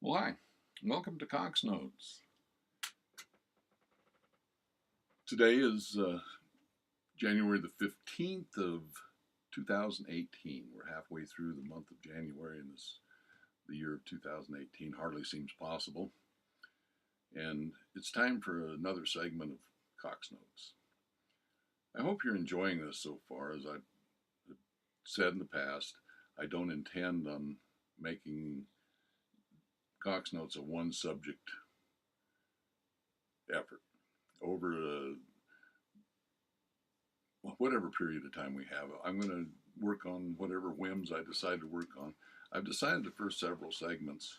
Well, hi. Welcome to Coxnotes. Today is January the 15th of 2018. We're halfway through the month of January, and the year of 2018 hardly seems possible. And it's time for another segment of Coxnotes. I hope you're enjoying this so far. As I've said in the past, I don't intend on making Coxnotes a one subject effort. Over whatever period of time we have, I'm going to work on whatever whims I decide to work on. I've decided the first several segments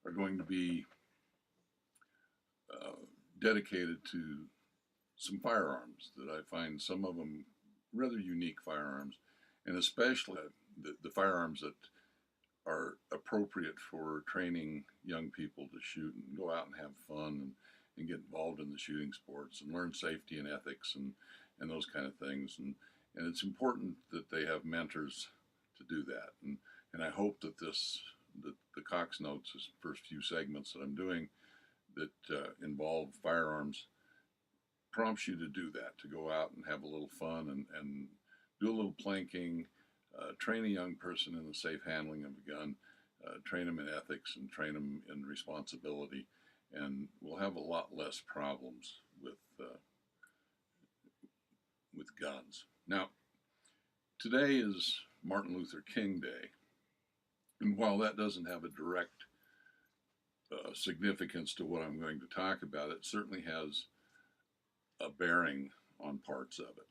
are going to be uh, dedicated to some firearms that I find some of them rather unique firearms, and especially the firearms that are appropriate for training young people to shoot and go out and have fun and get involved in the shooting sports and learn safety and ethics and those kind of things. And it's important that they have mentors to do that. And I hope that the Cox Notes, this first few segments that I'm doing that involve firearms, prompts you to do that, to go out and have a little fun and do a little planking, train a young person in the safe handling of a gun, train them in ethics and train them in responsibility, and we'll have a lot less problems with guns. Now, today is Martin Luther King Day, and while that doesn't have a direct significance to what I'm going to talk about, it certainly has a bearing on parts of it.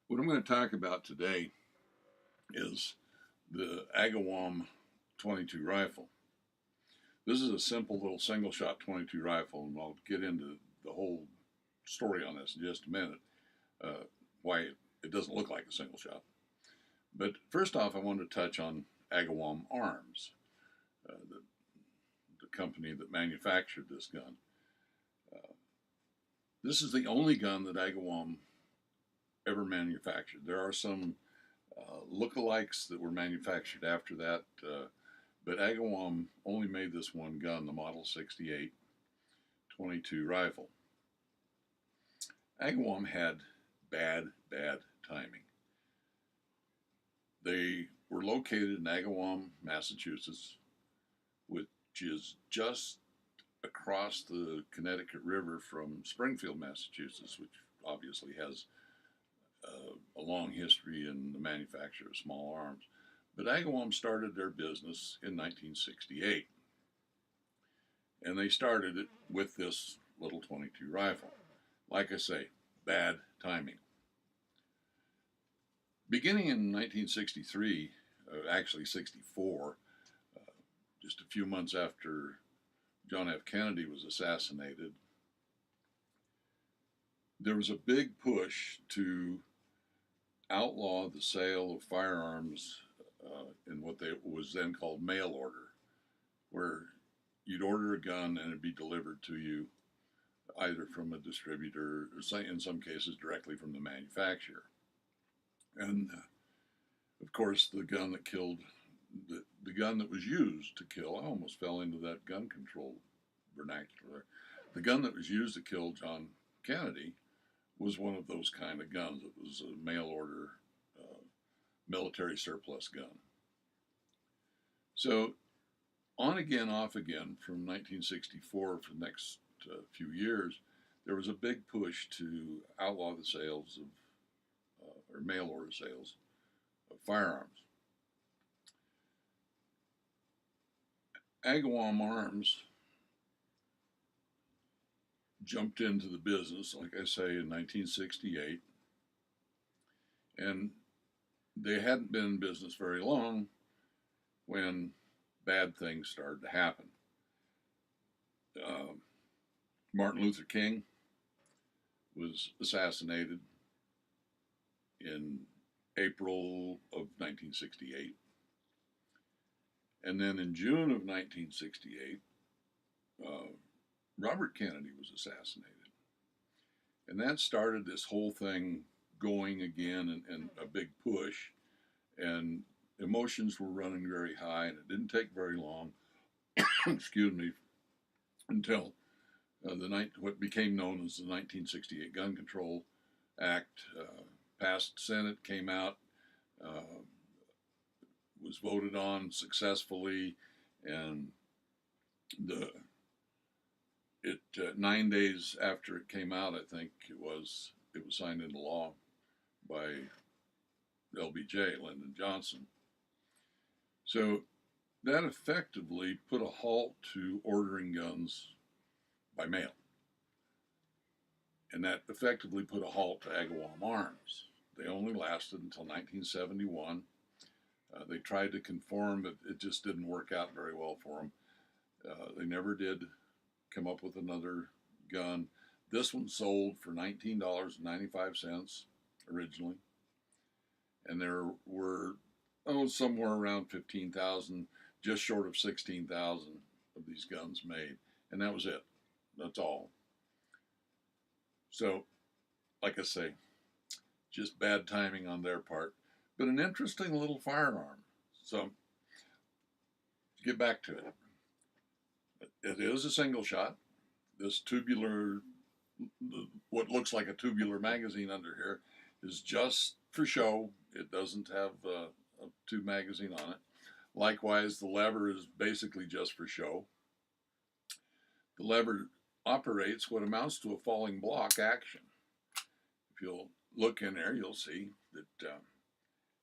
What I'm going to talk about today is the Agawam 22 rifle. This is a simple little single shot 22 rifle, and I'll get into the whole story on this in just a minute, why it doesn't look like a single shot. But first off, I want to touch on Agawam Arms, the company that manufactured this gun. This is the only gun that Agawam ever manufactured. There are some lookalikes that were manufactured after that, but Agawam only made this one gun, the Model 68 22 rifle. Agawam had bad timing. They were located in Agawam, Massachusetts, which is just across the Connecticut River from Springfield, Massachusetts, which obviously has a long history in the manufacture of small arms. But Agawam started their business in 1968, and they started it with this little 22 rifle. Like I say, bad timing. Beginning in 1963, actually 64, just a few months after John F. Kennedy was assassinated, there was a big push to outlaw the sale of firearms in what was then called mail order, where you'd order a gun and it'd be delivered to you either from a distributor or in some cases directly from the manufacturer. And of course, the gun that killed, the gun that was used to kill, I almost fell into that gun control vernacular. The gun that was used to kill John Kennedy was one of those kind of guns. It was a mail order military surplus gun. So on again, off again from 1964 for the next few years, there was a big push to outlaw the sales of, or mail order sales of firearms. Agawam Arms jumped into the business, like I say, in 1968, and they hadn't been in business very long when bad things started to happen. Martin Luther King was assassinated in April of 1968. And then in June of 1968, Robert Kennedy was assassinated. And that started this whole thing going again and a big push. And emotions were running very high, and it didn't take very long excuse me, until what became known as the 1968 Gun Control Act passed Senate, came out, was voted on successfully, and the 9 days after it came out, I think it was signed into law by LBJ, Lyndon Johnson. So that effectively put a halt to ordering guns by mail. And that effectively put a halt to Agawam arms. They only lasted until 1971. They tried to conform, but it just didn't work out very well for them. They never did come up with another gun. This one sold for $19.95 originally. And there were, somewhere around 15,000, just short of 16,000 of these guns made. And that was it. That's all. So, like I say, just bad timing on their part, but an interesting little firearm. So, to get back to it, it is a single shot. This tubular, what looks like a tubular magazine under here, is just for show. It doesn't have a tube magazine on it. Likewise, the lever is basically just for show. The lever operates what amounts to a falling block action. If you'll look in there, you'll see that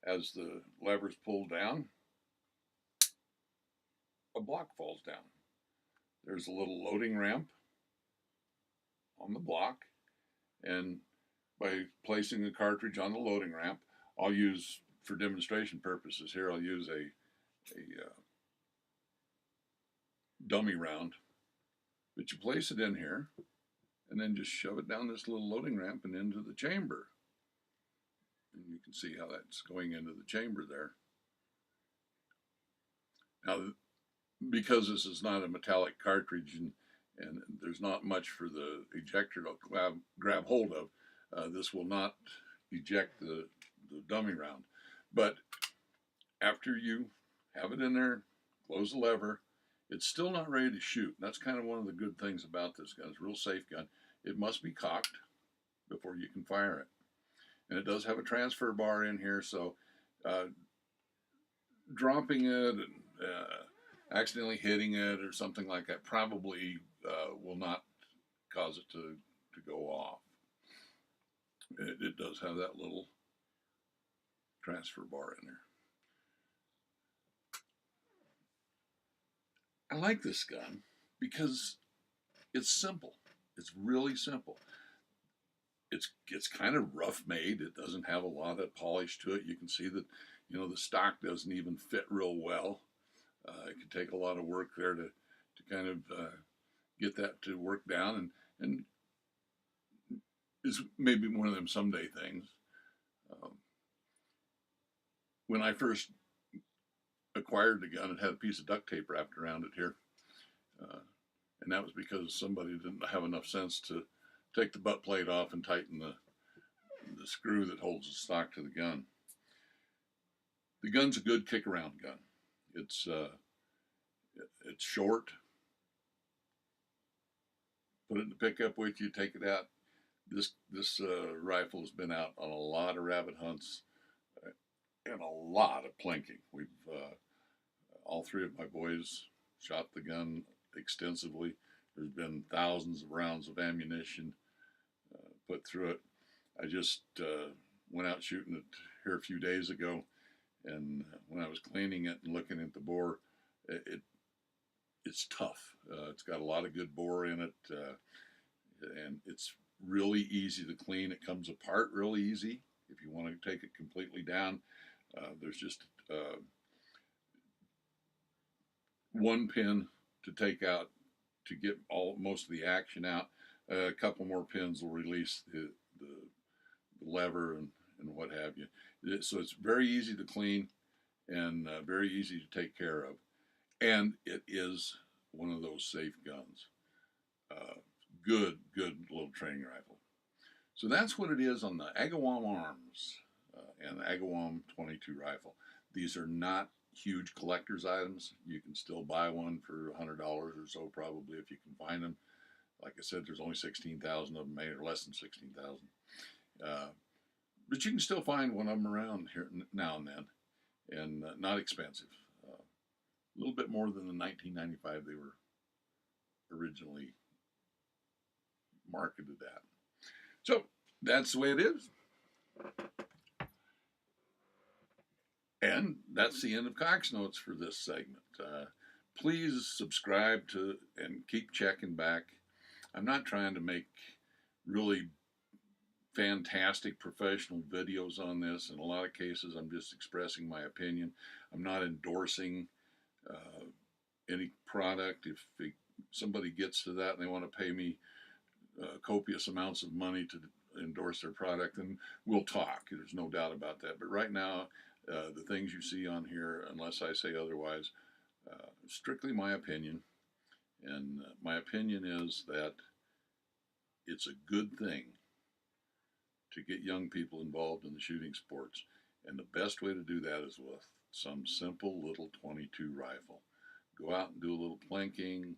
as the lever's pulled down, a block falls down. There's a little loading ramp on the block, and by placing the cartridge on the loading ramp, I'll use, for demonstration purposes here, I'll use a dummy round. But you place it in here, and then just shove it down this little loading ramp and into the chamber. And you can see how that's going into the chamber there. Now, because this is not a metallic cartridge and there's not much for the ejector to grab hold of, this will not eject the dummy round. But after you have it in there, close the lever, it's still not ready to shoot. And that's kind of one of the good things about this gun. It's a real safe gun. It must be cocked before you can fire it. And it does have a transfer bar in here, so dropping it and accidentally hitting it or something like that probably will not cause it to go off. It does have that little transfer bar in there. I like this gun because it's simple. It's really simple. It's kind of rough made. It doesn't have a lot of polish to it. You can see that, the stock doesn't even fit real well. It can take a lot of work there to kind of get that to work down, and it's maybe one of them someday things. When I first acquired the gun, it had a piece of duct tape wrapped around it here. And that was because somebody didn't have enough sense to take the butt plate off and tighten the screw that holds the stock to the gun. The gun's a good kick-around gun. It's short. Put it in the pickup with you, take it out. This rifle has been out on a lot of rabbit hunts and a lot of plinking. We've all three of my boys shot the gun extensively. There's been thousands of rounds of ammunition put through it. I just went out shooting it here a few days ago, and when I was cleaning it and looking at the bore, it's tough. It's got a lot of good bore in it, and it's really easy to clean. It comes apart really easy if you want to take it completely down. There's just one pin to take out to get most of the action out. A couple more pins will release the lever and what have you. So it's very easy to clean and very easy to take care of. And it is one of those safe guns. Good little training rifle. So that's what it is on the Agawam arms and the Agawam 22 rifle. These are not huge collector's items. You can still buy one for $100 or so, probably, if you can find them. Like I said, there's only 16,000 of them made, or less than 16,000. But you can still find one of them around here now and then, and not expensive. A little bit more than the 1995 they were originally marketed at. So that's the way it is. And that's the end of Coxnotes for this segment. Please subscribe to and keep checking back. I'm not trying to make really fantastic professional videos on this. In a lot of cases, I'm just expressing my opinion. I'm not endorsing any product. If somebody gets to that and they want to pay me copious amounts of money to endorse their product, then we'll talk. There's no doubt about that. But right now, the things you see on here, unless I say otherwise, strictly my opinion. And my opinion is that it's a good thing to get young people involved in the shooting sports. And the best way to do that is with some simple little .22 rifle. Go out and do a little plinking,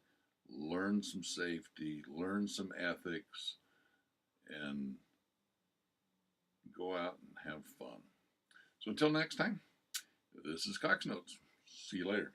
learn some safety, learn some ethics, and go out and have fun. So until next time, this is Coxnotes. See you later.